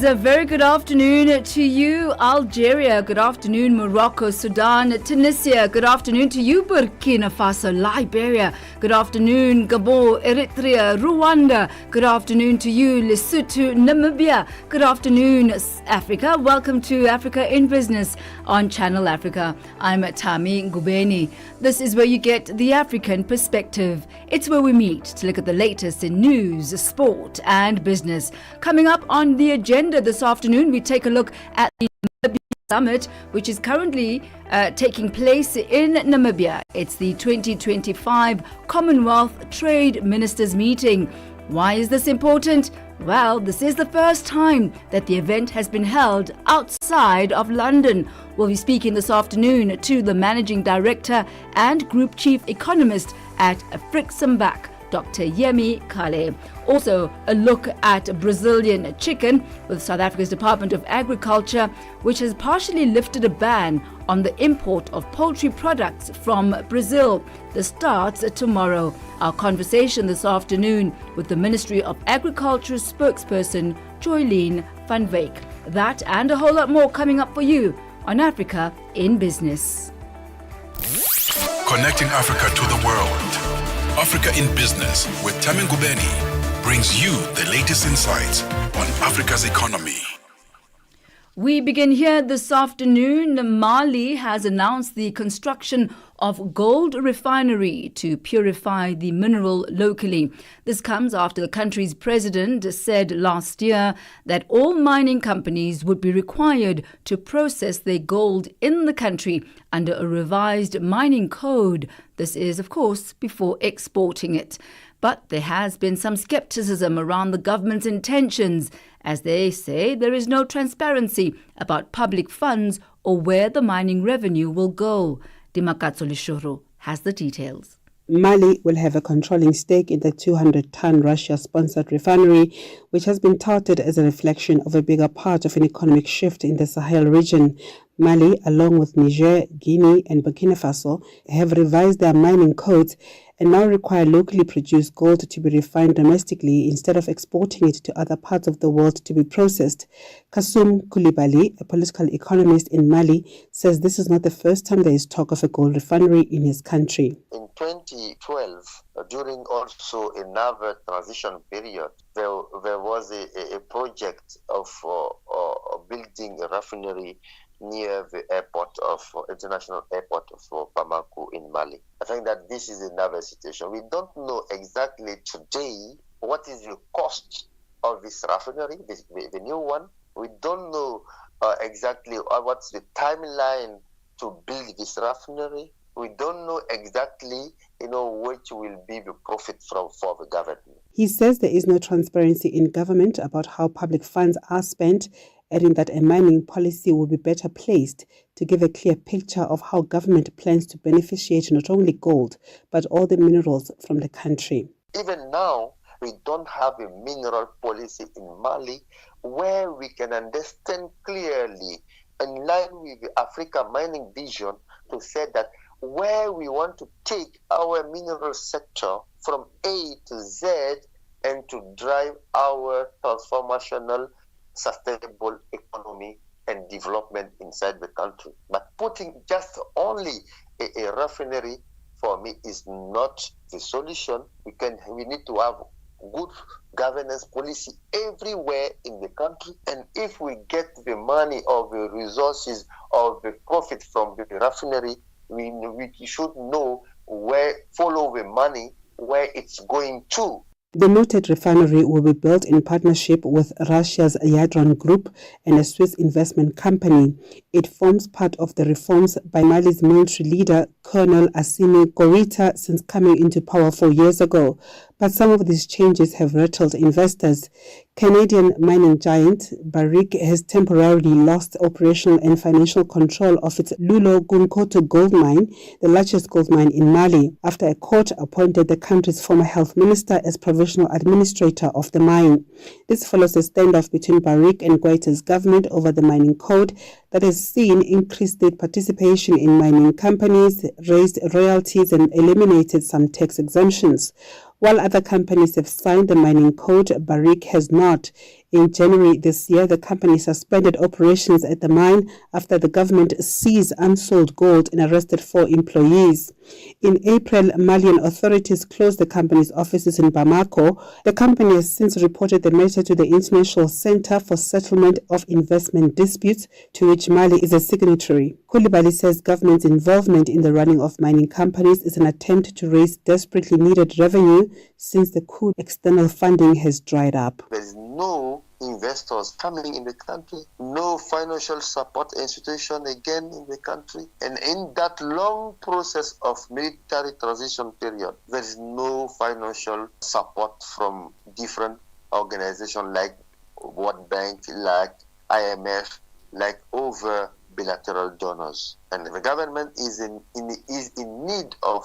is a very good afternoon to you, Algeria. Good afternoon, Morocco, Sudan, Tunisia. Good afternoon to you, Burkina Faso, Liberia. Good afternoon, Gabon, Eritrea, Rwanda. Good afternoon to you, Lesotho, Namibia. Good afternoon, Africa. Welcome to Africa in Business on Channel Africa. I'm Thami Ngubeni. This is where you get the African perspective. It's where we meet to look at the latest in news, sport and business. Coming up on the agenda this afternoon, we take a look at the Namibia Summit, which is currently taking place in Namibia. It's the 2025 Commonwealth Trade Ministers Meeting. Why is this important? Well, this is the first time that the event has been held outside of London. We'll be speaking this afternoon to the Managing Director and Group Chief Economist at Frixenbach, Dr. Yemi Kale. Also, a look at Brazilian chicken with South Africa's Department of Agriculture, which has partially lifted a ban on the import of poultry products from Brazil. This starts tomorrow. Our conversation this afternoon with the Ministry of Agriculture spokesperson Joylene van Wyk. That and a whole lot more coming up for you on Africa in Business. Connecting Africa to the world. Africa in Business with Thami Ngubeni brings you the latest insights on Africa's economy. We begin here this afternoon. Mali has announced the construction of gold refinery to purify the mineral locally. This comes after the country's president said last year that all mining companies would be required to process their gold in the country under a revised mining code. This is, of course, before exporting it. But there has been some skepticism around the government's intentions, as they say there is no transparency about public funds or where the mining revenue will go. Dimakatso Lishoro has the details. Mali will have a controlling stake in the 200-ton Russia-sponsored refinery, which has been touted as a reflection of a bigger part of an economic shift in the Sahel region. Mali, along with Niger, Guinea and Burkina Faso, have revised their mining codes and now require locally produced gold to be refined domestically instead of exporting it to other parts of the world to be processed. Kassoum Koulibaly, a political economist in Mali, says this is not the first time there is talk of a gold refinery in his country. In 2012, during also another transition period, there was a project of building a refinery near the international airport of Bamako in Mali. I think that this is another situation. We don't know exactly today what is the cost of this refinery, the new one. We don't know exactly what's the timeline to build this refinery. We don't know exactly, which will be the profit for the government. He says there is no transparency in government about how public funds are spent, adding that a mining policy will be better placed to give a clear picture of how government plans to beneficiate not only gold, but all the minerals from the country. Even now, we don't have a mineral policy in Mali where we can understand clearly, in line with the Africa Mining Vision, to say that where we want to take our mineral sector from A to Z and to drive our transformational sustainable economy and development inside the country. But putting just only a refinery, for me, is not the solution. We need to have good governance policy everywhere in the country. And if we get the money or the resources or the profit from the refinery, we should know follow the money, where it's going to. The noted refinery will be built in partnership with Russia's Yadron Group and a Swiss investment company. It forms part of the reforms by Mali's military leader, Colonel Assimi Goïta, since coming into power 4 years ago. But some of these changes have rattled investors. Canadian mining giant Barrick has temporarily lost operational and financial control of its Loulo-Gounkoto gold mine, the largest gold mine in Mali, after a court appointed the country's former health minister as provisional administrator of the mine. This follows a standoff between Barrick and Goïta's government over the mining code that has seen increased state participation in mining companies, raised royalties and eliminated some tax exemptions. While other companies have signed the mining code, Barrick has not. In January this year, the company suspended operations at the mine after the government seized unsold gold and arrested 4 employees. In April, Malian authorities closed the company's offices in Bamako. The company has since reported the matter to the International Center for Settlement of Investment Disputes, to which Mali is a signatory. Coulibaly says government's involvement in the running of mining companies is an attempt to raise desperately needed revenue since the coup external funding has dried up. There is no investors coming in the country, no financial support institution again in the country. And in that long process of military transition period, there is no financial support from different organizations like World Bank, like IMF, like over bilateral donors. And the government is in need of,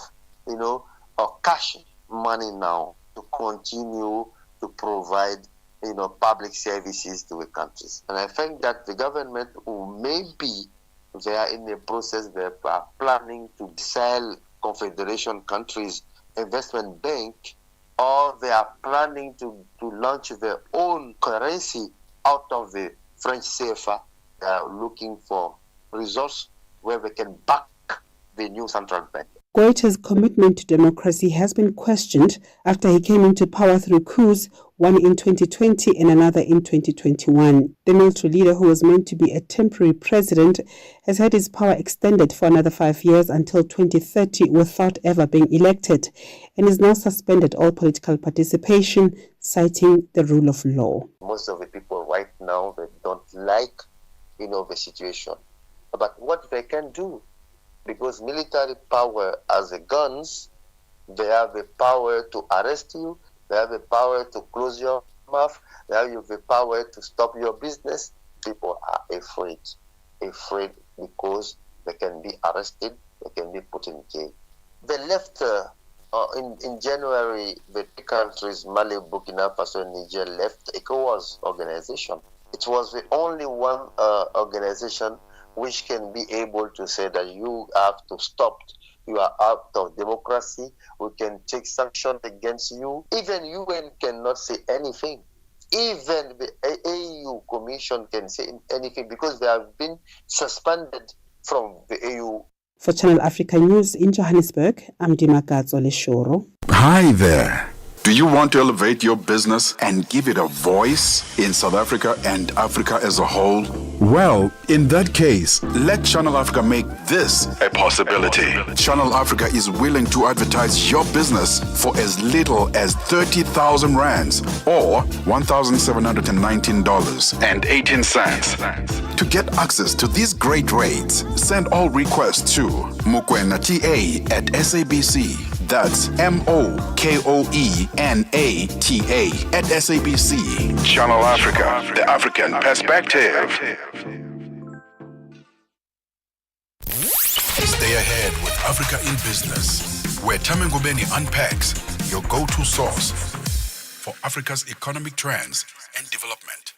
cash money now to continue to provide public services to the countries. And I think that the government, who maybe they are in the process, they are planning to sell Confederation countries investment bank, or they are planning to launch their own currency out of the French CFA. They are looking for resource where they can back the new central bank. Goita's commitment to democracy has been questioned after he came into power through coups, one in 2020 and another in 2021. The military leader, who was meant to be a temporary president, has had his power extended for another 5 years until 2030 without ever being elected, and is now suspended all political participation, citing the rule of law. Most of the people right now, they don't like, the situation. But what they can do, because military power has the guns, they have the power to arrest you, they have the power to close your mouth, they have the power to stop your business. People are afraid because they can be arrested, they can be put in jail. They left in January, the 3 countries, Mali, Burkina Faso, and Niger, left ECOWAS organization. It was the only one organization which can be able to say that you have to stop, you are out of democracy, we can take sanctions against you. Even UN cannot say anything. Even the AU Commission can say anything because they have been suspended from the AU. For Channel Africa News in Johannesburg, I'm Dimakatso Leshoro. Hi there. Do you want to elevate your business and give it a voice in South Africa and Africa as a whole? Well, in that case, let Channel Africa make this a possibility. Channel Africa is willing to advertise your business for as little as 30,000 rands or $1,719.18. To get access to these great rates, send all requests to mokoenata@SABC. That's MOKOENATA@SABC. Channel Africa, the African perspective. Stay ahead with Africa in Business, where Thami Ngubeni unpacks your go-to source for Africa's economic trends and development.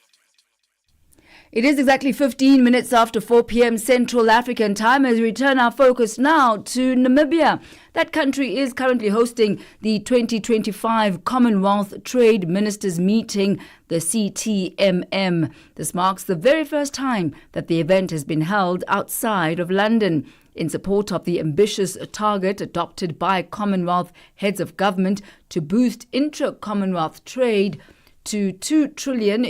It is exactly 15 minutes after 4 p.m. Central African time as we return our focus now to Namibia. That country is currently hosting the 2025 Commonwealth Trade Ministers Meeting, the CTMM. This marks the very first time that the event has been held outside of London. In support of the ambitious target adopted by Commonwealth heads of government to boost intra-Commonwealth trade to $2 trillion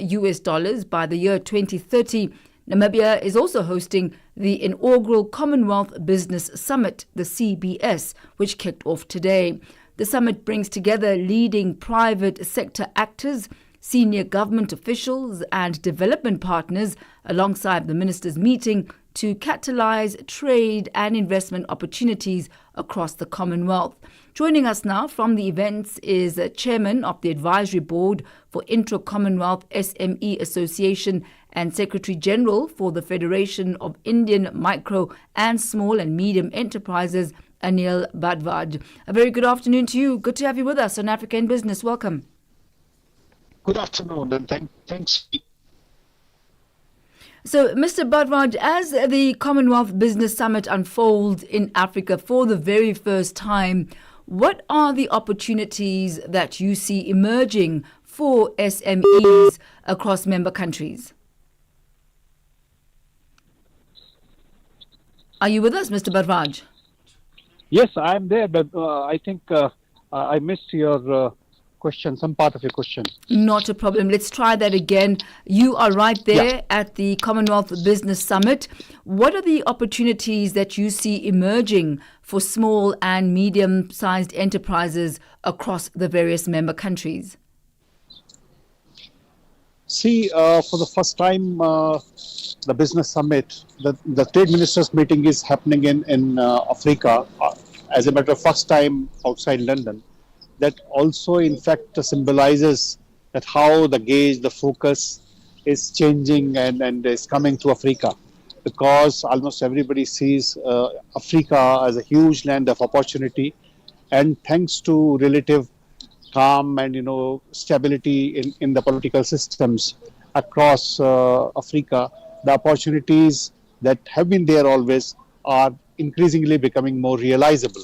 by the year 2030. Namibia is also hosting the inaugural Commonwealth Business Summit, the CBS, which kicked off today. The summit brings together leading private sector actors, senior government officials and development partners alongside the ministers' meeting to catalyse trade and investment opportunities across the Commonwealth. Joining us now from the events is Chairman of the Advisory Board for Intra-Commonwealth SME Association and Secretary General for the Federation of Indian Micro and Small and Medium Enterprises, Anil Bhardwaj. A very good afternoon to you. Good to have you with us on Africa in Business. Welcome. Good afternoon and thanks. So, Mr. Bhardwaj, as the Commonwealth Business Summit unfolds in Africa for the very first time, what are the opportunities that you see emerging for SMEs across member countries? Are you with us, Mr. Barvaj? Yes, I'm there, but I think I missed your question, some part of your question. Not a problem. Let's try that again. You are right there at the Commonwealth Business Summit. What are the opportunities that you see emerging for small and medium-sized enterprises across the various member countries? See, for the first time, the business summit, the trade ministers meeting is happening in Africa. As a matter of first time outside London. That also, in fact, symbolizes that how the gauge, the focus is changing and is coming to Africa, because almost everybody sees Africa as a huge land of opportunity, and thanks to relative calm and stability in the political systems across Africa, the opportunities that have been there always are increasingly becoming more realizable.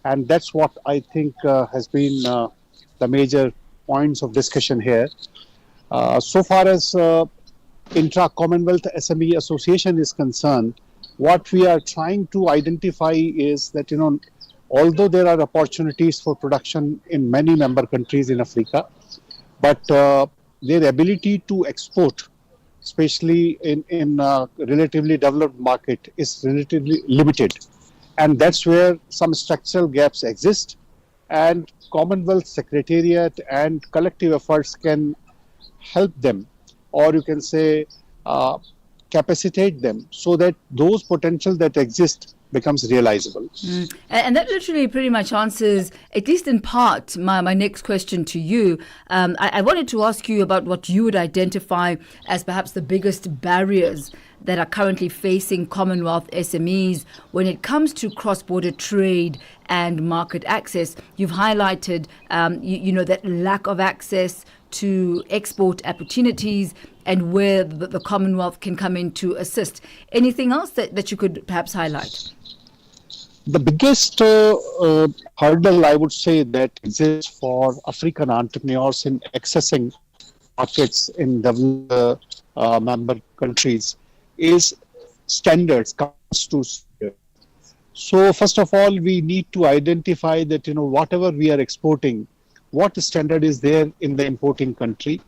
And that's what I think has been the major points of discussion here. So far as Intra-Commonwealth SME Association is concerned, what we are trying to identify is that, although there are opportunities for production in many member countries in Africa, but their ability to export, especially in a relatively developed market, is relatively limited. And that's where some structural gaps exist. And Commonwealth Secretariat and collective efforts can help them, or you can say capacitate them, so that those potential that exist becomes realizable. And that literally pretty much answers, at least in part, my next question to you. I wanted to ask you about what you would identify as perhaps the biggest barriers that are currently facing Commonwealth SMEs when it comes to cross-border trade and market access. You've highlighted, that lack of access to export opportunities and where the Commonwealth can come in to assist. Anything else that you could perhaps highlight? The biggest hurdle, I would say, that exists for African entrepreneurs in accessing markets in developed member countries is standards, comes to standards. So first of all, we need to identify that, whatever we are exporting, what standard is there in the importing country.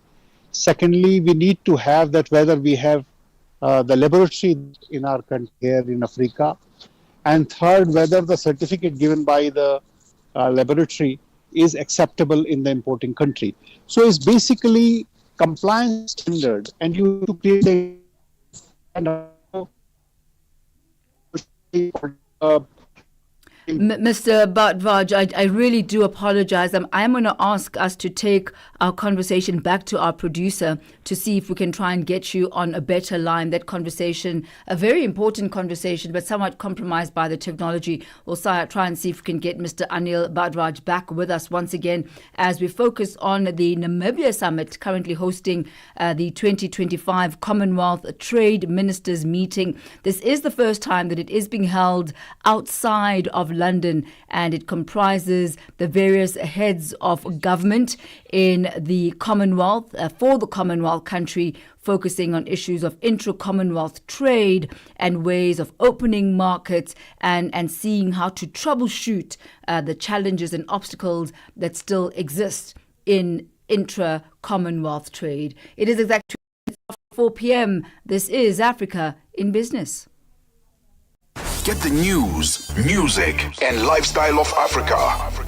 Secondly, we need to have that whether we have the laboratory in our country here in Africa. And third, whether the certificate given by the laboratory is acceptable in the importing country. So it's basically compliance standard, and you have to create a Mr. Bhattacharya, I really do apologize. I'm going to ask us to take our conversation back to our producer to see if we can try and get you on a better line. That conversation, a very important conversation, but somewhat compromised by the technology. We'll try and see if we can get Mr. Anil Bhattacharya back with us once again as we focus on the Namibia Summit, currently hosting the 2025 Commonwealth Trade Ministers Meeting. This is the first time that it is being held outside of London, and it comprises the various heads of government in the Commonwealth, for the Commonwealth country, focusing on issues of intra-Commonwealth trade and ways of opening markets and seeing how to troubleshoot the challenges and obstacles that still exist in intra-Commonwealth trade. It is exactly 4 p.m. This is Africa in Business. Get the news, music, and lifestyle of Africa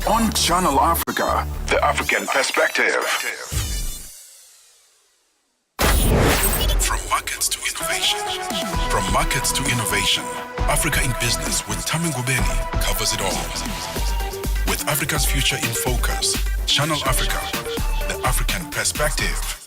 on Channel Africa, the African perspective. From markets to innovation. From markets to innovation, Africa in Business with Thami Ngubeni covers it all. With Africa's future in focus, Channel Africa, the African perspective.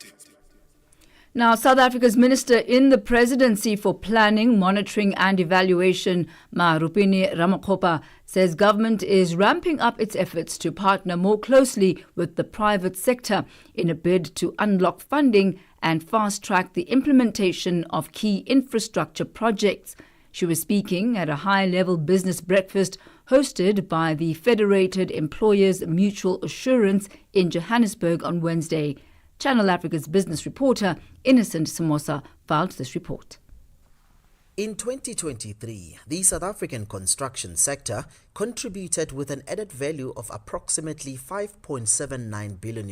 Now, South Africa's Minister in the Presidency for Planning, Monitoring and Evaluation, Rupini Ramakgopa, says government is ramping up its efforts to partner more closely with the private sector in a bid to unlock funding and fast-track the implementation of key infrastructure projects. She was speaking at a high-level business breakfast hosted by the Federated Employers Mutual Assurance in Johannesburg on Wednesday. Channel Africa's business reporter, Innocent Samosa, filed this report. In 2023, the South African construction sector contributed with an added value of approximately $5.79 billion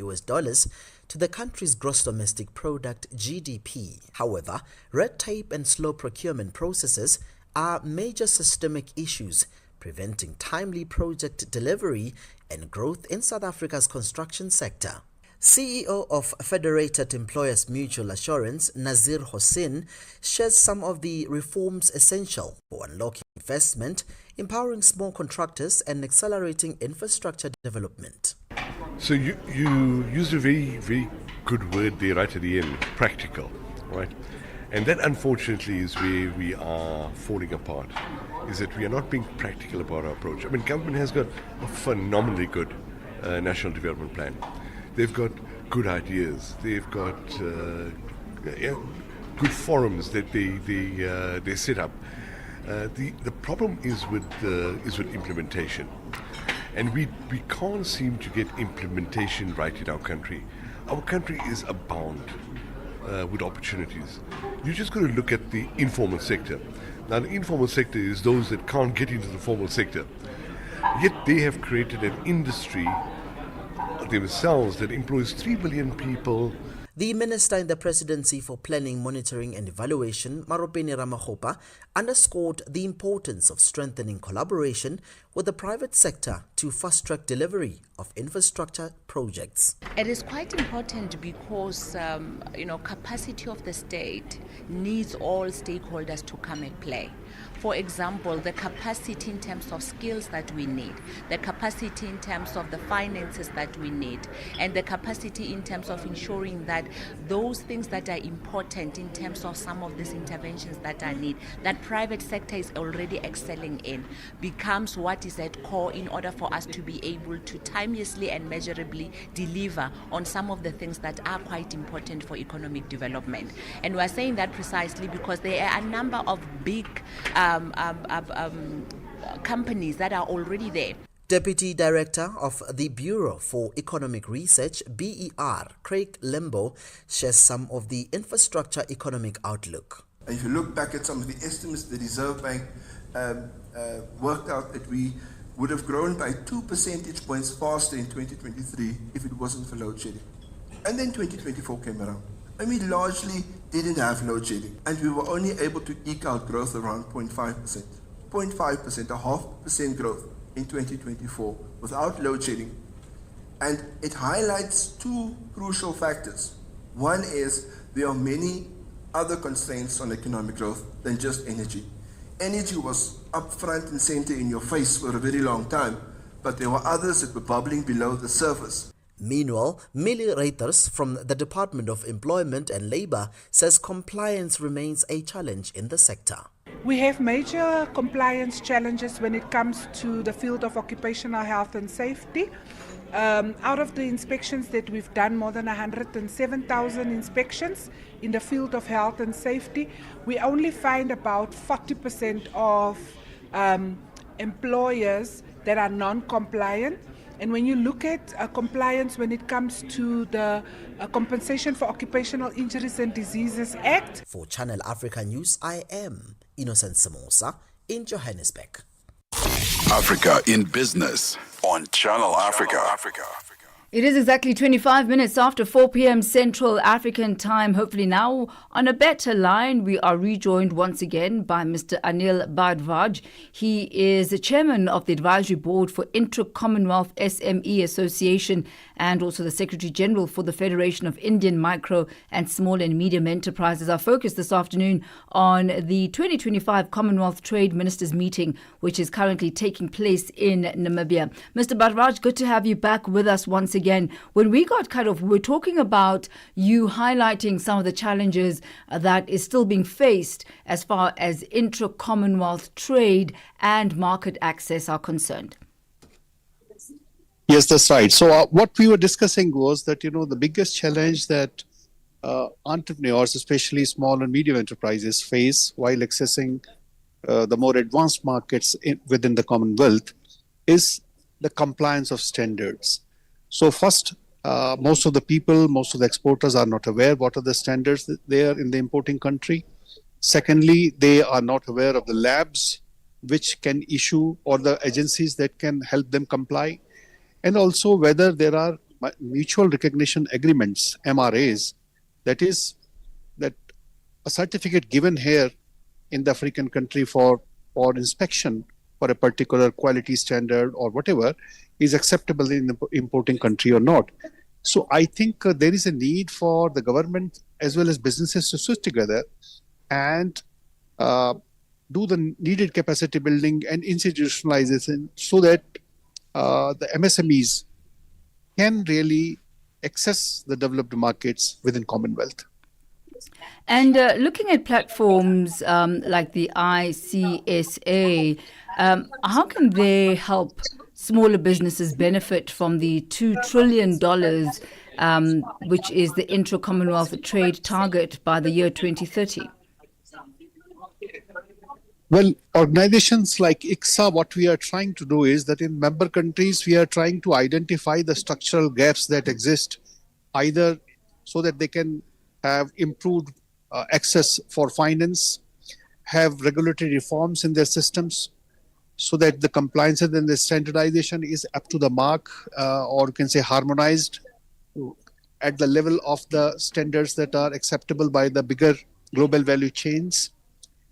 to the country's gross domestic product (GDP). However, red tape and slow procurement processes are major systemic issues preventing timely project delivery and growth in South Africa's construction sector. CEO of Federated Employers Mutual Assurance, Nazir Hossein, shares some of the reforms essential for unlocking investment, empowering small contractors and accelerating infrastructure development. So you used a very, very good word there right at the end, practical, right? And that unfortunately is where we are falling apart, is that we are not being practical about our approach. I mean, government has got a phenomenally good national development plan. They've got good ideas. They've got good forums that they set up. The problem is with implementation, and we can't seem to get implementation right in our country. Our country is abound with opportunities. You just got to look at the informal sector. Now, the informal sector is those that can't get into the formal sector. Yet they have created an industry themselves that employs 3 billion people. The Minister in the Presidency for Planning, Monitoring and Evaluation, Maropeni Ramakgopa, underscored the importance of strengthening collaboration with the private sector to fast-track delivery of infrastructure projects. It is quite important because, capacity of the state needs all stakeholders to come and play. For example, the capacity in terms of skills that we need, the capacity in terms of the finances that we need, and the capacity in terms of ensuring that those things that are important in terms of some of these interventions that are needed, that private sector is already excelling in, becomes what is at core in order for us to be able to timelessly and measurably deliver on some of the things that are quite important for economic development. And we're saying that precisely because there are a number of big companies that are already there. Deputy Director of the Bureau for Economic Research, BER, Craig Lembo, shares some of the infrastructure economic outlook. If you look back at some of the estimates the Reserve Bank worked out that we would have grown by 2 percentage points faster in 2023 if it wasn't for load shedding. And then 2024 came around. And we largely didn't have load shedding. And we were only able to eke out growth around 0.5%. 0.5%, a 0.5% growth in 2024 without load shedding. And it highlights two crucial factors. One is there are many other constraints on economic growth than just energy. Energy was up front and center in your face for a very long time, but there were others that were bubbling below the surface. Meanwhile, Millie Reuters from the Department of Employment and Labour says compliance remains a challenge in the sector. We have major compliance challenges when it comes to the field of occupational health and safety. Out of the inspections that we've done, more than 107,000 inspections in the field of health and safety, we only find about 40% of employers that are non-compliant. And when you look at compliance when it comes to the Compensation for Occupational Injuries and Diseases Act. For Channel Africa News, I am Innocent Samosa in Johannesburg. Africa in Business on Channel Africa. It is exactly 25 minutes after 4 p.m. Central African time. Hopefully now on a better line, we are rejoined once again by Mr. Anil Bhardwaj. He is the chairman of the advisory board for Intra-Commonwealth SME Association and also the Secretary General for the Federation of Indian Micro and Small and Medium Enterprises. Our focus this afternoon on the 2025 Commonwealth Trade Ministers meeting, which is currently taking place in Namibia. Mr. Bhardwaj, good to have you back with us once again. When we got we're talking about you highlighting some of the challenges that is still being faced as far as intra-Commonwealth trade and market access are concerned. Yes, that's right. So what we were discussing was that, the biggest challenge that entrepreneurs, especially small and medium enterprises, face while accessing the more advanced markets within the Commonwealth is the compliance of standards. So first, most of the people, most of the exporters are not aware what are the standards there in the importing country. Secondly, they are not aware of the labs which can issue or the agencies that can help them comply. And also whether there are mutual recognition agreements, MRAs, that is that a certificate given here in the African country for inspection for a particular quality standard or whatever is acceptable in the importing country or not. So I think there is a need for the government as well as businesses to switch together and do the needed capacity building and institutionalization so that the MSMEs can really access the developed markets within Commonwealth. And looking at platforms like the ICSA, how can they help smaller businesses benefit from the $2 trillion, which is the intra-Commonwealth trade target by the year 2030? Well, organizations like ICSA, what we are trying to do is that in member countries, we are trying to identify the structural gaps that exist, either so that they can have improved access for finance, have regulatory reforms in their systems, so that the compliance and the standardization is up to the mark, or you can say harmonized at the level of the standards that are acceptable by the bigger global value chains.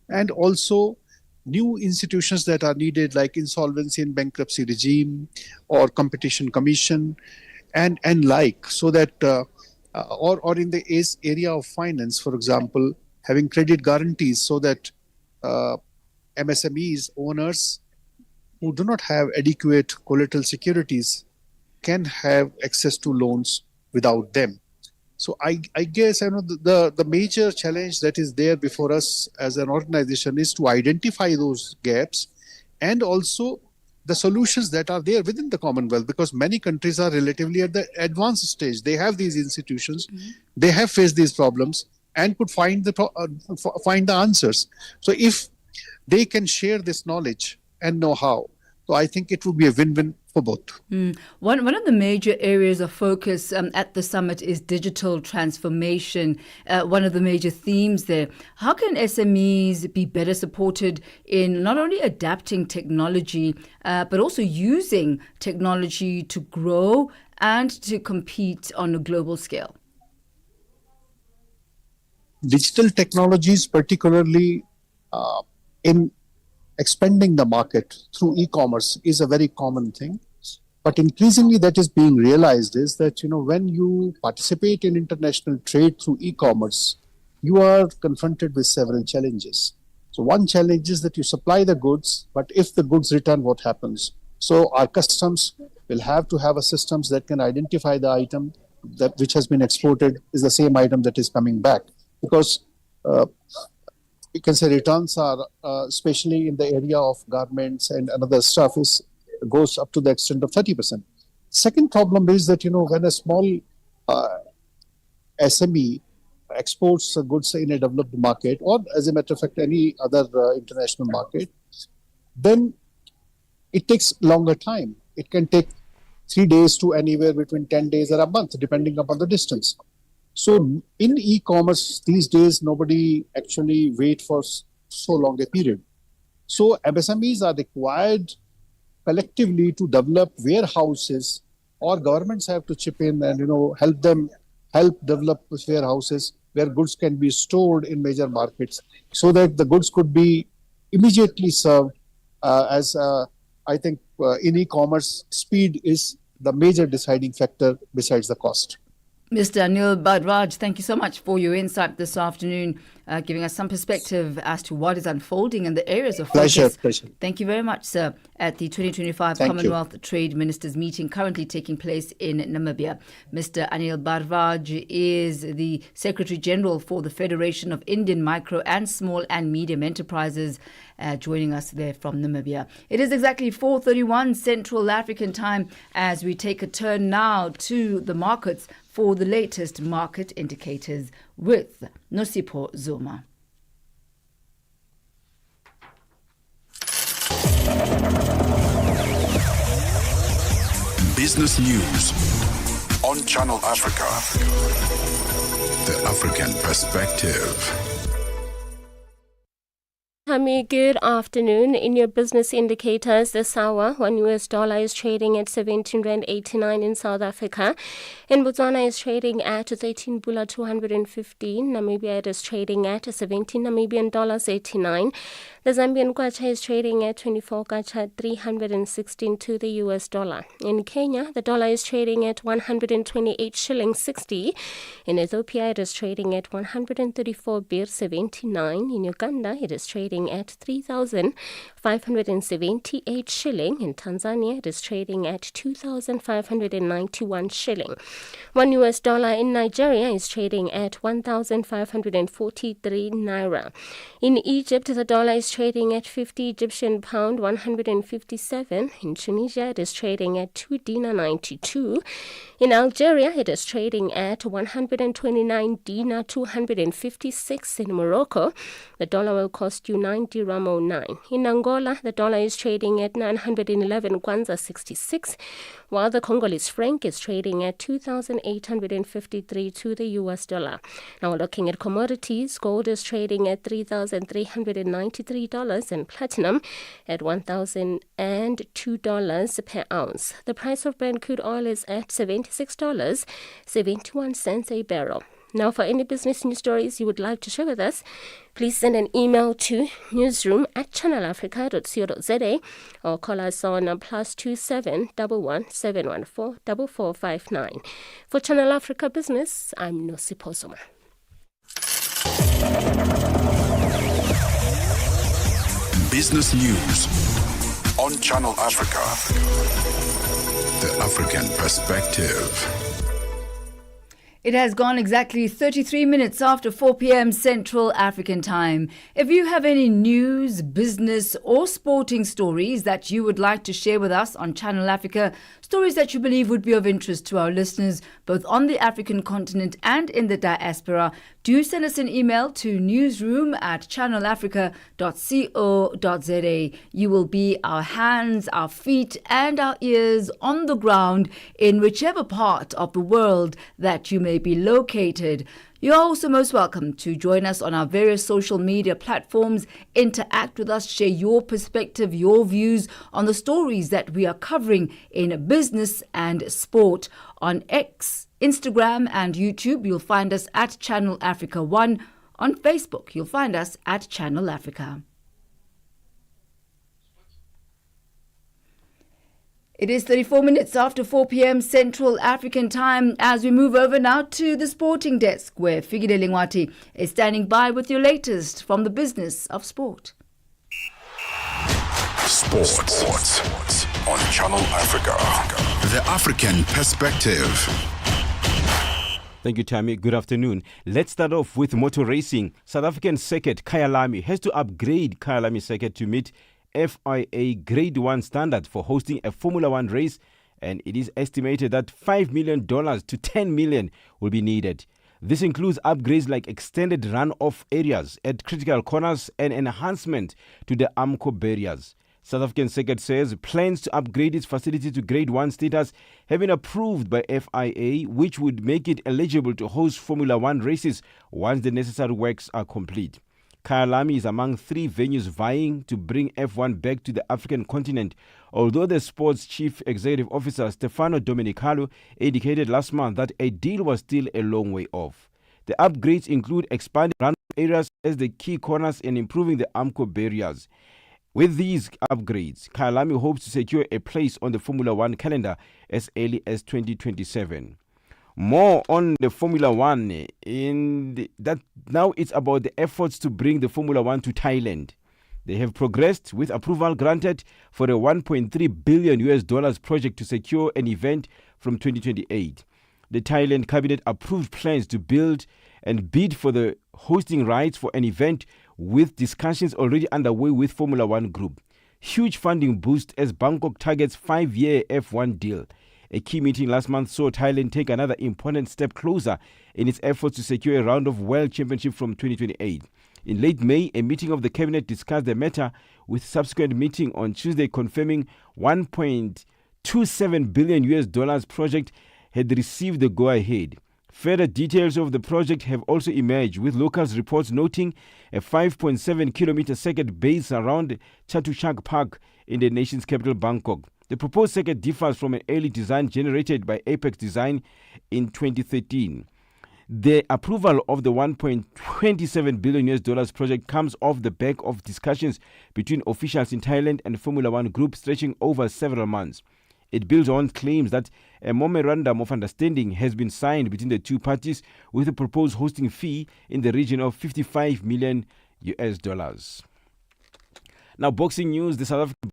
And also new institutions that are needed, like insolvency and bankruptcy regime or competition commission and like, so that or in the area of finance, for example, having credit guarantees so that MSMEs, owners who do not have adequate collateral securities can have access to loans without them. So I guess the major challenge that is there before us as an organization is to identify those gaps and also the solutions that are there within the Commonwealth, because many countries are relatively at the advanced stage. They have these institutions, they have faced these problems and could find the answers. So if they can share this knowledge and know-how, so I think it would be a win-win for both. One of the major areas of focus at the summit is digital transformation, one of the major themes there. How can SMEs be better supported in not only adapting technology, but also using technology to grow and to compete on a global scale? Digital technologies, particularly in expanding the market through e-commerce, is a very common thing. But increasingly that is being realized is that, when you participate in international trade through e-commerce, you are confronted with several challenges. So one challenge is that you supply the goods, but if the goods return, what happens? So our customs will have to have a systems that can identify the item that which has been exported is the same item that is coming back. Because you can say returns are, especially in the area of garments and another stuff, goes up to the extent of 30%. Second problem is that, when a small SME exports goods in a developed market, or as a matter of fact, any other international market, then it takes longer time. It can take 3 days to anywhere between 10 days or a month, depending upon the distance. So in e-commerce these days, nobody actually wait for so long a period. So MSMEs are required collectively to develop warehouses, or governments have to chip in and help develop warehouses where goods can be stored in major markets, so that the goods could be immediately served. I think in e-commerce, speed is the major deciding factor besides the cost. Mr. Anil Bharadwaj, thank you so much for your insight this afternoon, giving us some perspective as to what is unfolding in the areas of focus. Pleasure. Thank you very much, sir, at the 2025 Commonwealth Trade Ministers meeting currently taking place in Namibia. Mr. Anil Bharadwaj is the Secretary General for the Federation of Indian Micro and Small and Medium Enterprises, joining us there from Namibia. It is exactly 4:31 Central African time as we take a turn now to the markets for the latest market indicators with Nosipho Zuma. Business news on Channel Africa. The African Perspective. Thami, good afternoon. In your business indicators this hour, $1 is trading at 17.89 in South Africa. In Botswana is trading at 13 Bula 215. Namibia it is trading at 17 Namibian dollars 89. The Zambian kwacha is trading at 24 kwacha 316 to the US dollar. In Kenya, the dollar is trading at 128 shillings 60. In Ethiopia, it is trading at 134 birr 79. In Uganda, it is trading at 3,578 shilling. In Tanzania, it is trading at 2,591 shilling. $1 in Nigeria is trading at 1,543 naira. In Egypt, the dollar is trading at 50 Egyptian pound 157. In Tunisia, it is trading at 2 dinar 92. In Algeria, it is trading at 129 dinar 256. In Morocco, the dollar will cost you 9 dirham 09. In Angola, the dollar is trading at 911 kwanza 66, while the Congolese franc is trading at 2,853 to the US dollar. Now looking at commodities, gold is trading at $3,393 and platinum at $1,002 per ounce. The price of Brent crude oil is at $76.71 a barrel. Now, for any business news stories you would like to share with us, please send an email to newsroom@channelafrica.co.za or call us on +27 11 714 4459. For Channel Africa Business, I'm Nosipo Zuma. Business News on Channel Africa. The African Perspective. It has gone exactly 33 minutes after 4 p.m. Central African Time. If you have any news, business or sporting stories that you would like to share with us on Channel Africa, stories that you believe would be of interest to our listeners, both on the African continent and in the diaspora, do send us an email to newsroom@channelafrica.co.za. You will be our hands, our feet and our ears on the ground in whichever part of the world that you may be located. You're also most welcome to join us on our various social media platforms, interact with us, share your perspective, your views on the stories that we are covering in business and sport. On X, Instagram and YouTube, you'll find us at Channel Africa 1. On Facebook, you'll find us at Channel Africa. It is 34 minutes after 4 p.m. Central African Time as we move over now to the sporting desk where Figile Lingwati is standing by with your latest from the business of sport. Sports on Channel Africa. The African Perspective. Thank you, Thami. Good afternoon. Let's start off with motor racing. South African circuit Kyalami has to upgrade Kyalami circuit to meet FIA Grade 1 standard for hosting a Formula 1 race, and it is estimated that $5 million to $10 million will be needed. This includes upgrades like extended run-off areas at critical corners and enhancement to the AMCO barriers. South African circuit says plans to upgrade its facility to Grade 1 status have been approved by FIA, which would make it eligible to host Formula 1 races once the necessary works are complete. Kyalami is among 3 venues vying to bring F1 back to the African continent, although the sport's chief executive officer Stefano Domenicalo indicated last month that a deal was still a long way off. The upgrades include expanding run areas as the key corners and improving the AMCO barriers. With these upgrades, Kyalami hopes to secure a place on the Formula 1 calendar as early as 2027. More on the Formula 1 now it's about the efforts to bring the Formula 1 to Thailand. They have progressed with approval granted for a $1.3 billion project to secure an event from 2028. The Thailand cabinet approved plans to build and bid for the hosting rights for an event, with discussions already underway with Formula 1 Group. Huge funding boost as Bangkok targets 5-year F1 deal. A key meeting last month saw Thailand take another important step closer in its efforts to secure a round of World Championship from 2028. In late May, a meeting of the cabinet discussed the matter, with subsequent meeting on Tuesday confirming $1.27 billion project had received the go-ahead. Further details of the project have also emerged, with locals reports noting a 5.7-kilometer circuit based around Chatuchak Park in the nation's capital, Bangkok. The proposed circuit differs from an early design generated by Apex Design in 2013. The approval of the $1.27 billion project comes off the back of discussions between officials in Thailand and Formula One Group stretching over several months. It builds on claims that a memorandum of understanding has been signed between the two parties with a proposed hosting fee in the region of $55 million. Now, boxing news. The South African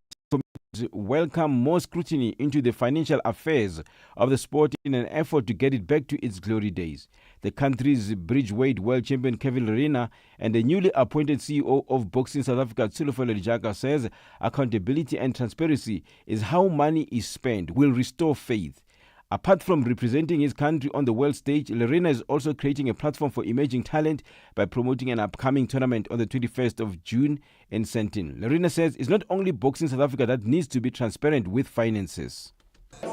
welcome more scrutiny into the financial affairs of the sport in an effort to get it back to its glory days. The country's bridgeweight world champion Kevin Lerena and the newly appointed CEO of Boxing South Africa, Tsulufelo Lijaka, says accountability and transparency is how money is spent will restore faith. Apart from representing his country on the world stage, Lerena is also creating a platform for emerging talent by promoting an upcoming tournament on the 21st of June in Sandton. Lerena says it's not only Boxing South Africa that needs to be transparent with finances.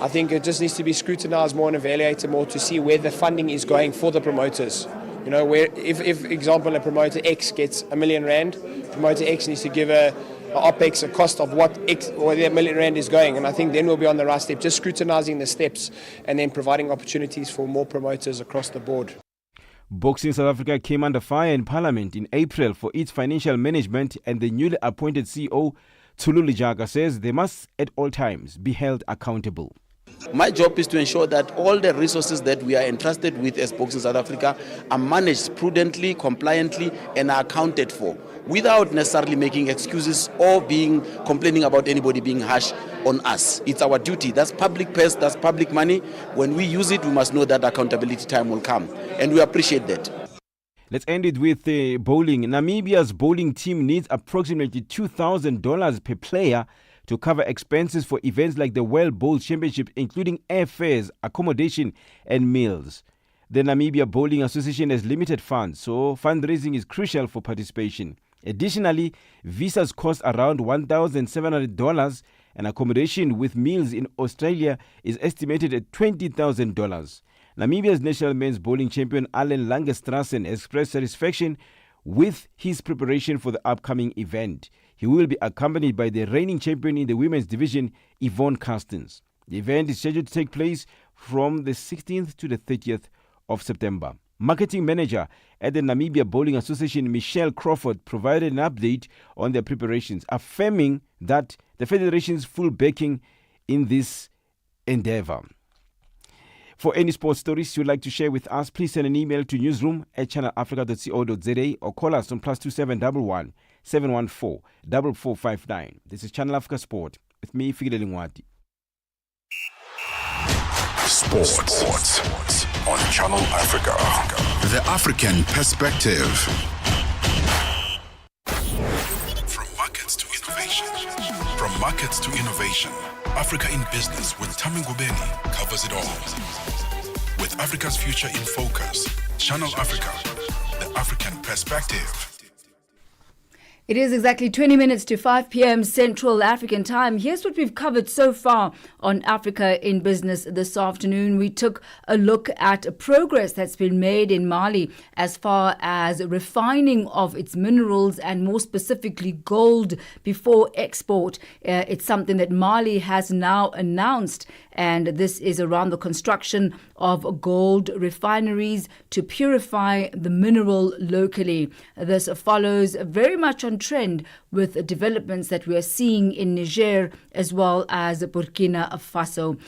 I think it just needs to be scrutinized more and evaluated more to see where the funding is going for the promoters. You know, where if example, a promoter X gets R1 million, promoter X needs to give a OPEX, a cost of what X or the R1 million is going, and I think then we'll be on the right step, just scrutinizing the steps and then providing opportunities for more promoters across the board. Boxing South Africa came under fire in Parliament in April for its financial management, and the newly appointed CEO, Tsulufelo Lijaka, says they must at all times be held accountable. My job is to ensure that all the resources that we are entrusted with as Boxing South Africa are managed prudently, compliantly, and are accounted for, without necessarily making excuses or complaining about anybody being harsh on us. It's our duty. That's public purse, that's public money. When we use it, we must know that accountability time will come, and we appreciate that. Let's end it with bowling. Namibia's bowling team needs approximately $2,000 per player to cover expenses for events like the World Bowl Championship, including airfares, accommodation, and meals. The Namibia Bowling Association has limited funds, so fundraising is crucial for participation. Additionally, visas cost around $1,700, and accommodation with meals in Australia is estimated at $20,000. Namibia's national men's bowling champion Alan Langestrassen expressed satisfaction with his preparation for the upcoming event. He will be accompanied by the reigning champion in the women's division, Yvonne Carstens. The event is scheduled to take place from the 16th to the 30th of September. Marketing manager at the Namibia Bowling Association, Michelle Crawford, provided an update on their preparations, affirming that the federation's full backing in this endeavor. For any sports stories you'd like to share with us, please send an email to newsroom@channelafrica.co.za or call us on +2711 714 4459. This is Channel Africa Sport with me, Figile Lingwati. Sports on Channel Africa. The African perspective. From markets to innovation. From markets to innovation. Africa in Business with Thami Ngubeni covers it all. With Africa's future in focus, Channel Africa, the African perspective. It is exactly 20 minutes to 5 p.m. Central African Time. Here's what we've covered so far on Africa in Business this afternoon. We took a look at progress that's been made in Mali as far as refining of its minerals and more specifically gold before export. It's something that Mali has now announced, and this is around the construction of gold refineries to purify the mineral locally. This follows very much on trend with developments that we are seeing in Niger as well as Burkina Faso.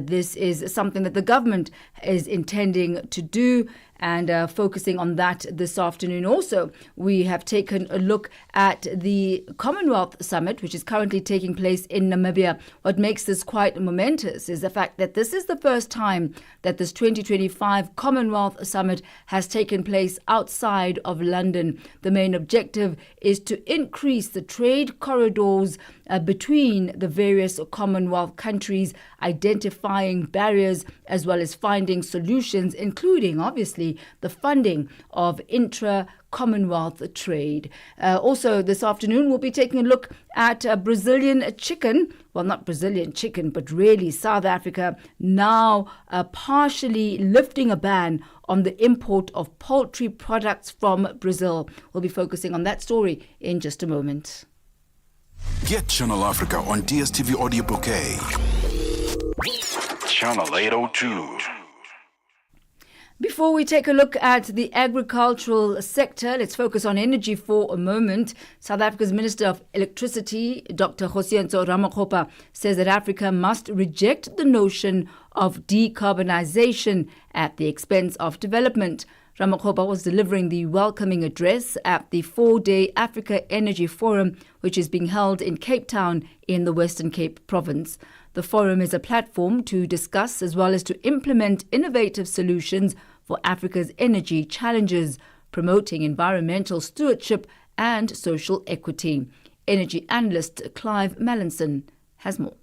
This is something that the government is intending to do, and focusing on that this afternoon. Also, we have taken a look at the Commonwealth Summit, which is currently taking place in Namibia. What makes this quite momentous is the fact that this is the first time that this 2025 Commonwealth Summit has taken place outside of London. The main objective is to increase the trade corridors between the various Commonwealth countries, identifying barriers as well as finding solutions, including obviously the funding of intra Commonwealth trade. Also this afternoon, we'll be taking a look at Brazilian chicken. Well, not Brazilian chicken, but really South Africa now partially lifting a ban on the import of poultry products from Brazil. We'll be focusing on that story in just a moment. Get Channel Africa on DSTV Audio Bouquet. Channel 802. Before we take a look at the agricultural sector, let's focus on energy for a moment. South Africa's Minister of Electricity, Dr. Kgosientsho Ramokgopa, says that Africa must reject the notion of decarbonization at the expense of development. Ramokgopa was delivering the welcoming address at the 4-day Africa Energy Forum, which is being held in Cape Town in the Western Cape province. The forum is a platform to discuss as well as to implement innovative solutions for Africa's energy challenges, promoting environmental stewardship and social equity. Energy analyst Clive Mallinson has more.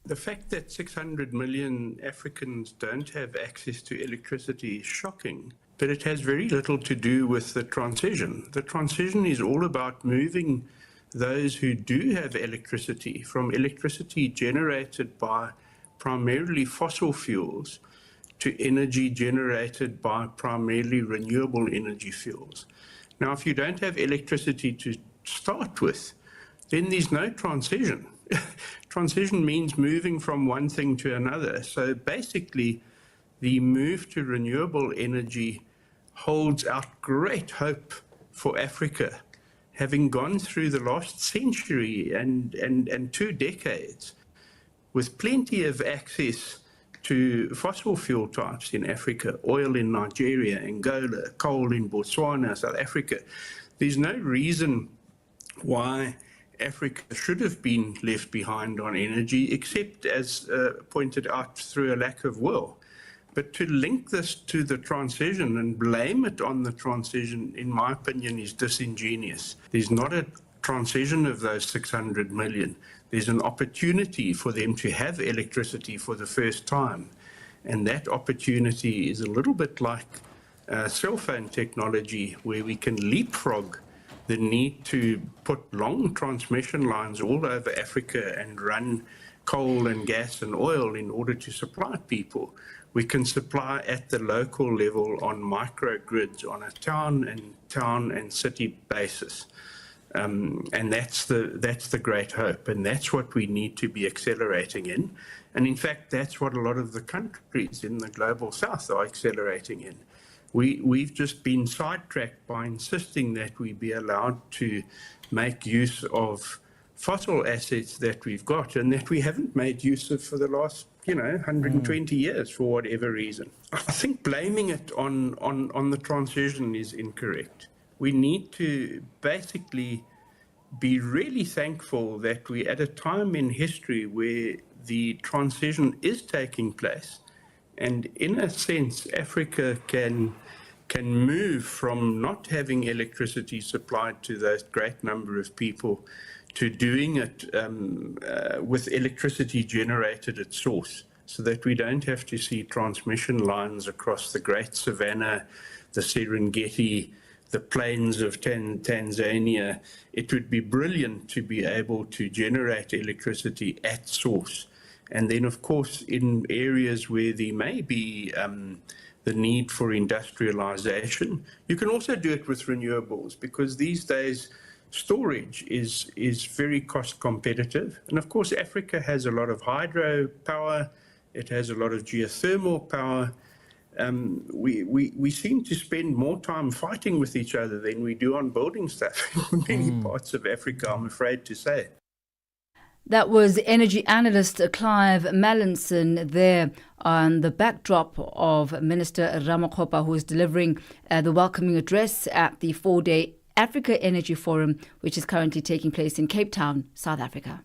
The fact that 600 million Africans don't have access to electricity is shocking, but it has very little to do with the transition. The transition is all about moving those who do have electricity from electricity generated by primarily fossil fuels to energy generated by primarily renewable energy fuels. Now, if you don't have electricity to start with, then there's no transition. Transition means moving from one thing to another. So basically, the move to renewable energy holds out great hope for Africa, having gone through the last century and 2 decades with plenty of access to fossil fuel types in Africa, oil in Nigeria, Angola, coal in Botswana, South Africa. There's no reason why Africa should have been left behind on energy, except as pointed out through a lack of will. But to link this to the transition and blame it on the transition, in my opinion, is disingenuous. There's not a transition of those 600 million. There's an opportunity for them to have electricity for the first time. And that opportunity is a little bit like cell phone technology, where we can leapfrog the need to put long transmission lines all over Africa and run coal and gas and oil in order to supply people. We can supply at the local level on microgrids on a town and city basis. And that's the great hope, and that's what we need to be accelerating in. And in fact, that's what a lot of the countries in the global south are accelerating in. We've just been sidetracked by insisting that we be allowed to make use of fossil assets that we've got and that we haven't made use of for the last 120 years for whatever reason. I think blaming it on the transition is incorrect. We need to basically be really thankful that we're at a time in history where the transition is taking place. And in a sense, Africa can move from not having electricity supplied to those great number of people to doing it with electricity generated at source, so that we don't have to see transmission lines across the Great Savannah, the Serengeti, the plains of Tanzania. It would be brilliant to be able to generate electricity at source. And then, of course, in areas where there may be the need for industrialization, you can also do it with renewables, because these days storage is very cost competitive. And of course, Africa has a lot of hydro power. It has a lot of geothermal power. We seem to spend more time fighting with each other than we do on building stuff in many parts of Africa, I'm afraid to say. That was energy analyst Clive Mallinson there on the backdrop of Minister Ramokgopa, who is delivering the welcoming address at the 4-day Africa Energy Forum, which is currently taking place in Cape Town, South Africa.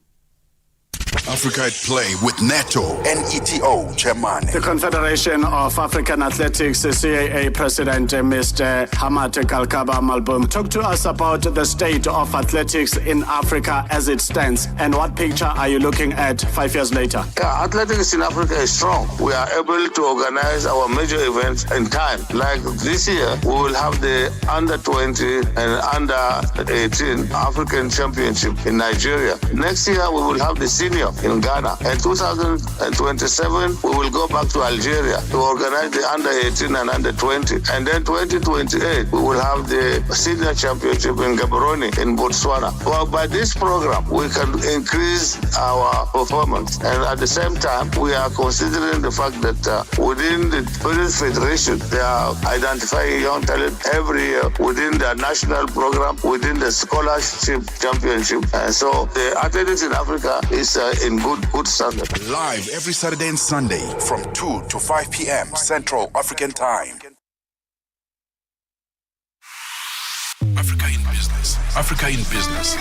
Africa at Play with NATO and ETO chairman. The Confederation of African Athletics CAA President Mr. Hamad Kalkaba Malboum talk to us about the state of athletics in Africa as it stands and what picture are you looking at 5 years later? Yeah, athletics in Africa is strong. We are able to organize our major events in time. Like this year, we will have the under 20 and under 18 African Championship in Nigeria. Next year, we will have the senior in Ghana. In 2027, we will go back to Algeria to organize the under 18 and under 20. And then 2028, we will have the senior championship in Gaborone in Botswana. Well, by this program, we can increase our performance. And at the same time, we are considering the fact that within the British Federation, they are identifying young talent every year within the national program, within the scholarship championship. And so the athletics in Africa is in good standard. Live every Saturday and Sunday from 2 to 5 p.m. Central African Time. Africa in Business. Africa in Business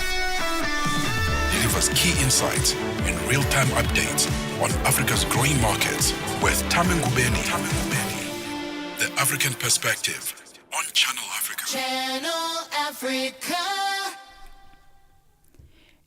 delivers key insights and real-time updates on Africa's growing markets with Thami Ngubeni. The African Perspective on Channel Africa. Channel Africa.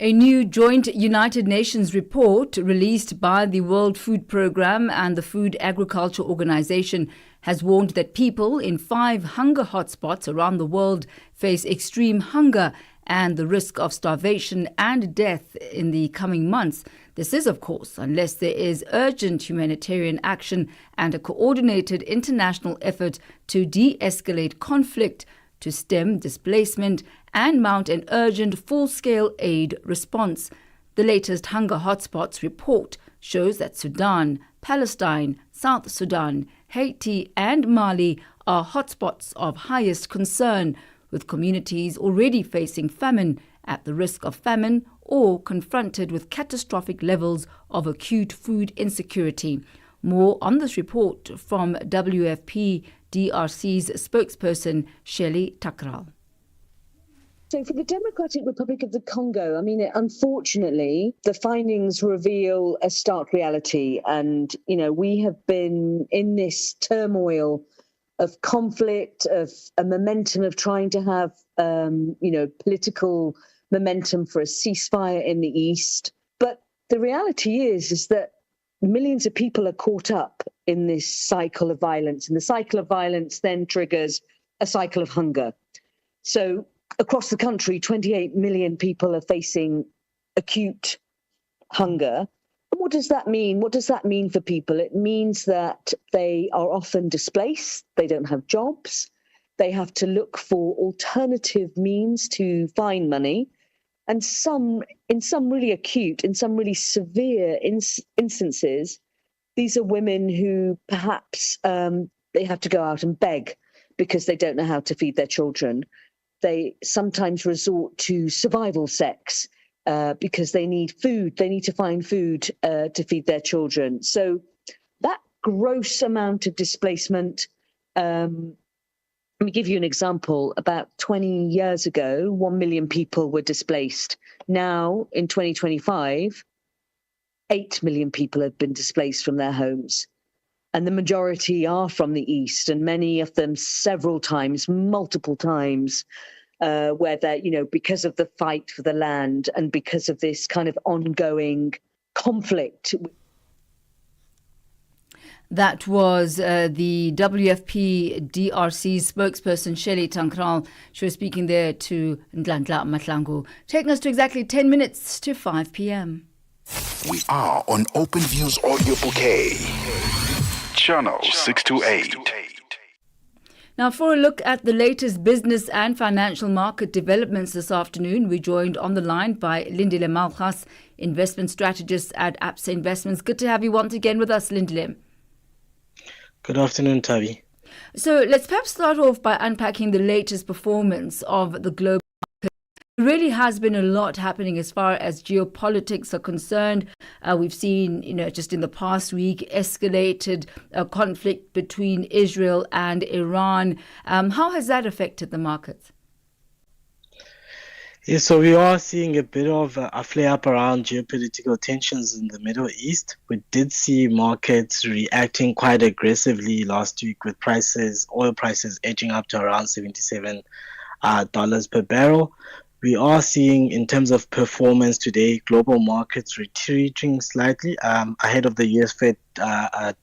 A new joint United Nations report released by the World Food Programme and the Food Agriculture Organization has warned that people in 5 hunger hotspots around the world face extreme hunger and the risk of starvation and death in the coming months. This is, of course, unless there is urgent humanitarian action and a coordinated international effort to de-escalate conflict, to stem displacement and mount an urgent full-scale aid response. The latest Hunger Hotspots report shows that Sudan, Palestine, South Sudan, Haiti and Mali are hotspots of highest concern, with communities already facing famine, at the risk of famine or confronted with catastrophic levels of acute food insecurity. More on this report from WFP DRC's spokesperson Shelley Takral. So for the Democratic Republic of the Congo, unfortunately, the findings reveal a stark reality. And, we have been in this turmoil of conflict, of a momentum of trying to have, political momentum for a ceasefire in the East. But the reality is that millions of people are caught up in this cycle of violence. And the cycle of violence then triggers a cycle of hunger. So across the country, 28 million people are facing acute hunger. And what does that mean? What does that mean for people? It means that they are often displaced. They don't have jobs. They have to look for alternative means to find money. And in some really acute, in some really severe instances, these are women who perhaps they have to go out and beg because they don't know how to feed their children. They sometimes resort to survival sex because they need food. They need to find food to feed their children. So that gross amount of displacement, let me give you an example. About 20 years ago, 1 million people were displaced. Now, in 2025, 8 million people have been displaced from their homes. And the majority are from the East, and many of them several times, multiple times, where they're, because of the fight for the land and because of this kind of ongoing conflict. That was the WFP DRC spokesperson, Shelley Tankral. She was speaking there to Ndlandla Matlangu, taking us to exactly 10 minutes to 5 p.m. We are on Open Views Audio Bouquet. Channel 628. Now, for a look at the latest business and financial market developments this afternoon, we're joined on the line by Lindile Malchas, investment strategist at Absa Investments. Good to have you once again with us, Lindile. Good afternoon, Tavi. So let's perhaps start off by unpacking the latest performance of the global market. There really has been a lot happening as far as geopolitics are concerned. We've seen, just in the past week, escalated conflict between Israel and Iran. How has that affected the markets? Yes, so we are seeing a bit of a flare-up around geopolitical tensions in the Middle East. We did see markets reacting quite aggressively last week with oil prices edging up to around $77 dollars per barrel. We are seeing, in terms of performance today, global markets retreating slightly ahead of the US Fed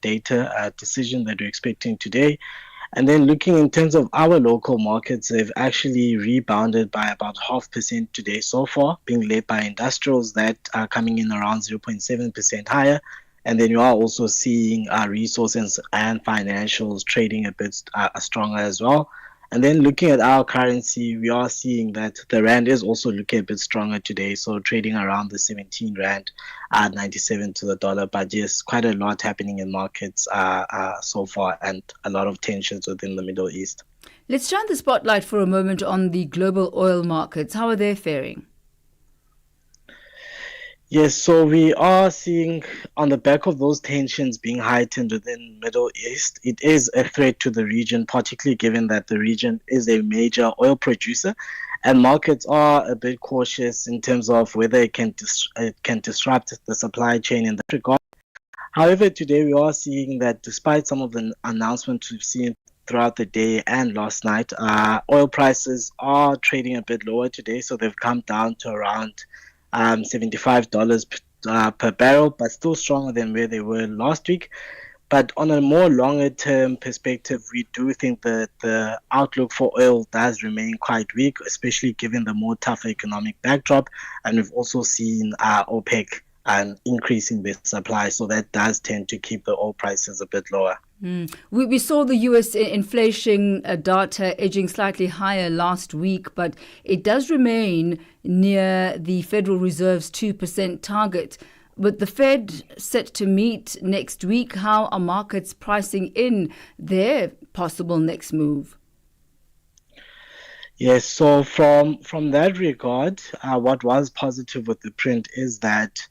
data decision that we're expecting today. And then looking in terms of our local markets, they've actually rebounded by about 0.5% today so far, being led by industrials that are coming in around 0.7% higher. And then you are also seeing resources and financials trading a bit stronger as well. And then looking at our currency, we are seeing that the rand is also looking a bit stronger today, so trading around the 17 rand at 97 to the dollar. But yes, quite a lot happening in markets so far, and a lot of tensions within the Middle East. Let's shine the spotlight for a moment on the global oil markets. How are they faring? Yes, so we are seeing, on the back of those tensions being heightened within Middle East, it is a threat to the region, particularly given that the region is a major oil producer, and markets are a bit cautious in terms of whether it can disrupt the supply chain in that regard. However, today we are seeing that despite some of the announcements we've seen throughout the day and last night, oil prices are trading a bit lower today, so they've come down to around $75 per barrel, but still stronger than where they were last week. But on a more longer term perspective, we do think that the outlook for oil does remain quite weak, especially given the more tougher economic backdrop. And we've also seen OPEC increasing their supply, so that does tend to keep the oil prices a bit lower. We saw the US inflation data edging slightly higher last week, but it does remain near the Federal Reserve's 2% target. With the Fed set to meet next week, how are markets pricing in their possible next move? Yes, so from that regard, what was positive with the print is that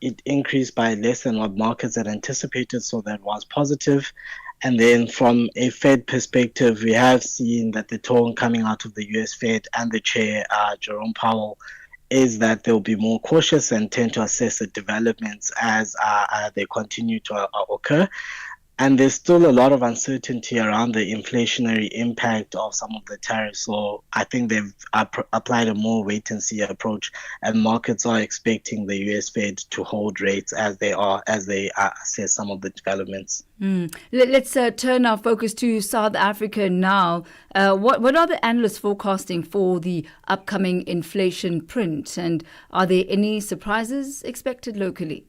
it increased by less than what markets had anticipated, so that was positive. And then from a Fed perspective, we have seen that the tone coming out of the US Fed and the chair, Jerome Powell, is that they'll be more cautious and tend to assess the developments as they continue to occur. And there's still a lot of uncertainty around the inflationary impact of some of the tariffs. So I think they've applied a more wait-and-see approach, and markets are expecting the US Fed to hold rates as they assess some of the developments. Let's turn our focus to South Africa now. What are the analysts forecasting for the upcoming inflation print, and are there any surprises expected locally?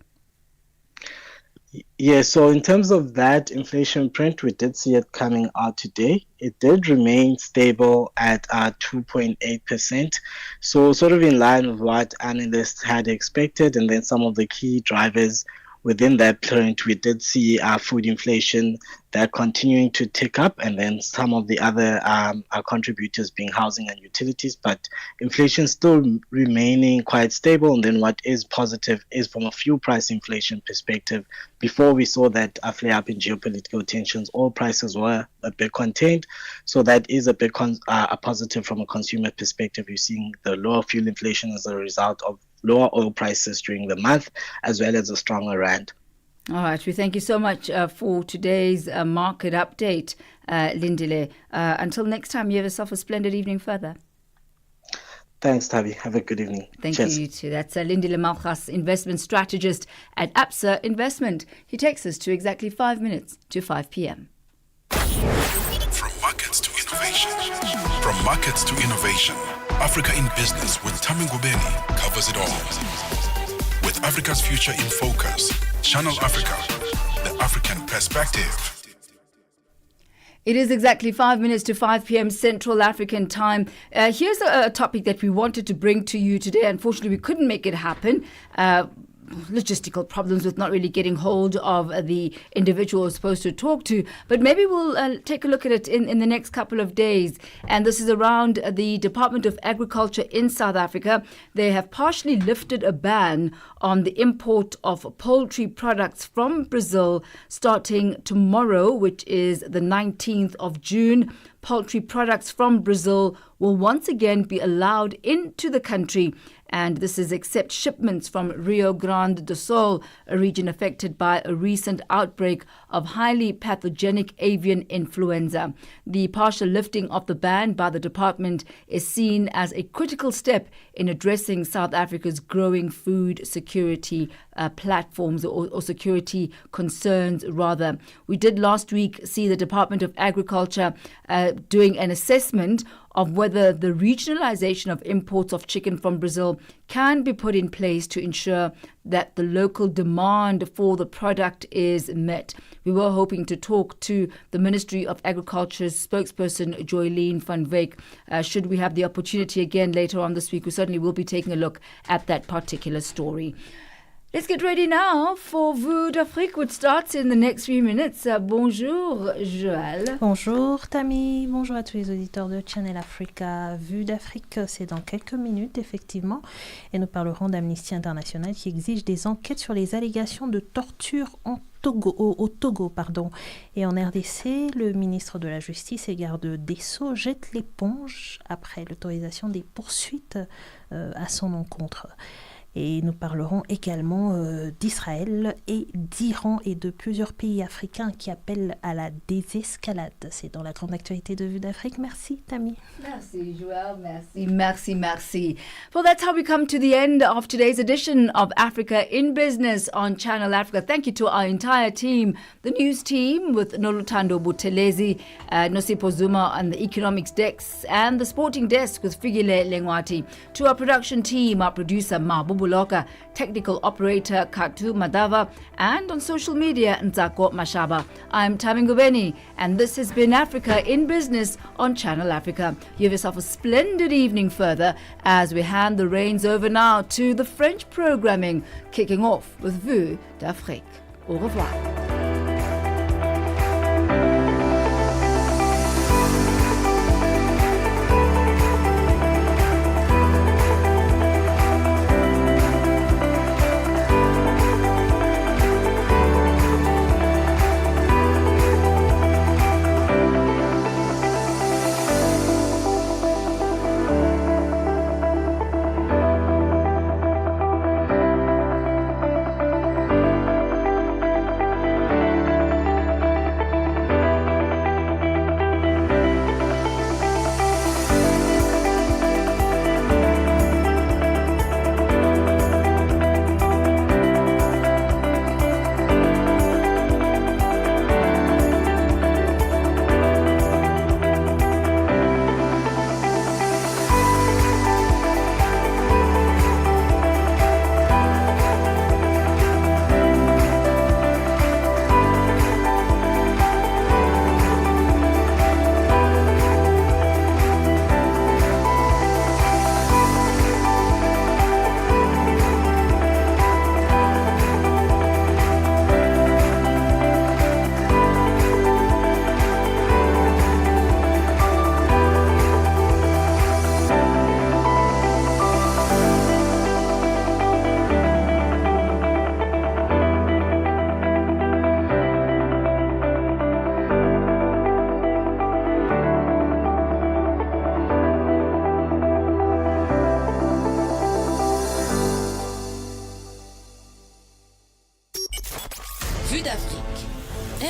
Yeah, so in terms of that inflation print, we did see it coming out today. It did remain stable at 2.8%. So sort of in line with what analysts had expected. And then some of the key drivers within that print, we did see food inflation that continuing to tick up, and then some of the other contributors being housing and utilities, but inflation still remaining quite stable. And then what is positive is from a fuel price inflation perspective, before we saw that flare up in geopolitical tensions, oil prices were a bit contained. So that is a bit a positive from a consumer perspective. You're seeing the lower fuel inflation as a result of lower oil prices during the month, as well as a stronger rand. All right, we thank you so much for today's market update, Lindile. Until next time, you have yourself a splendid evening further. Thanks, Thami. Have a good evening. Thank you too. That's Lindile Malchas, investment strategist at Absa Investment. He takes us to exactly 5 minutes to 5 p.m. From markets to innovation. From markets to innovation. Africa in Business with Thami Ngubeni covers it all. With Africa's future in focus, Channel Africa, the African perspective. It is exactly 5 minutes to 5 p.m. Central African time. Here's a topic that we wanted to bring to you today. Unfortunately, we couldn't make it happen. logistical problems with not really getting hold of the individual who's supposed to talk to. But maybe we'll take a look at it in the next couple of days. And this is around the Department of Agriculture in South Africa. They have partially lifted a ban on the import of poultry products from Brazil starting tomorrow, which is the 19th of June. Poultry products from Brazil will once again be allowed into the country, and this is except shipments from Rio Grande do Sul, a region affected by a recent outbreak of highly pathogenic avian influenza. The partial lifting of the ban by the department is seen as a critical step in addressing South Africa's growing food security platforms or security concerns, rather. We did last week see the Department of Agriculture doing an assessment of whether the regionalization of imports of chicken from Brazil can be put in place to ensure that the local demand for the product is met. We were hoping to talk to the Ministry of Agriculture's spokesperson, Joylene van Wyk. Should we have the opportunity again later on this week, we certainly will be taking a look at that particular story. Let's get ready now for Vue d'Afrique, which starts in the next few minutes. Bonjour, Joël. Bonjour, Thami. Bonjour à tous les auditeurs de Channel Africa. Vue d'Afrique, c'est dans quelques minutes, effectivement. Et nous parlerons d'Amnesty International qui exige des enquêtes sur les allégations de torture au Togo. Et en RDC, le ministre de la Justice et garde des Sceaux jette l'éponge après l'autorisation des poursuites à son encontre. Et nous parlerons également d'Israël et d'Iran et de plusieurs pays africains qui appellent à la désescalade. C'est dans la grande actualité de Vue d'Afrique. Merci, Thami. Merci, Joël. Merci. Well, that's how we come to the end of today's edition of Africa in Business on Channel Africa. Thank you to our entire team, the news team with Nolutando Butelezi, Nosipo Zuma on the economics desk, and the sporting desk with Figile Lengwati. To our production team, our producer, Mabubu Loka, technical operator Katu Madava, and on social media Nzako Mashaba. I'm Thami Ngubeni, and this has been Africa in Business on Channel Africa. You have yourself a splendid evening further as we hand the reins over now to the French programming, kicking off with Vue d'Afrique. Au revoir.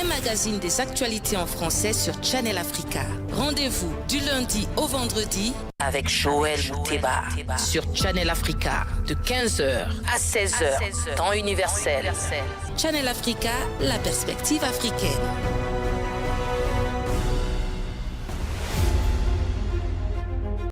Magazine des actualités en français sur Channel Africa. Rendez-vous du lundi au vendredi avec Joël Mouteba sur Channel Africa de 15h à 16h, temps universel. Channel Africa, la perspective africaine.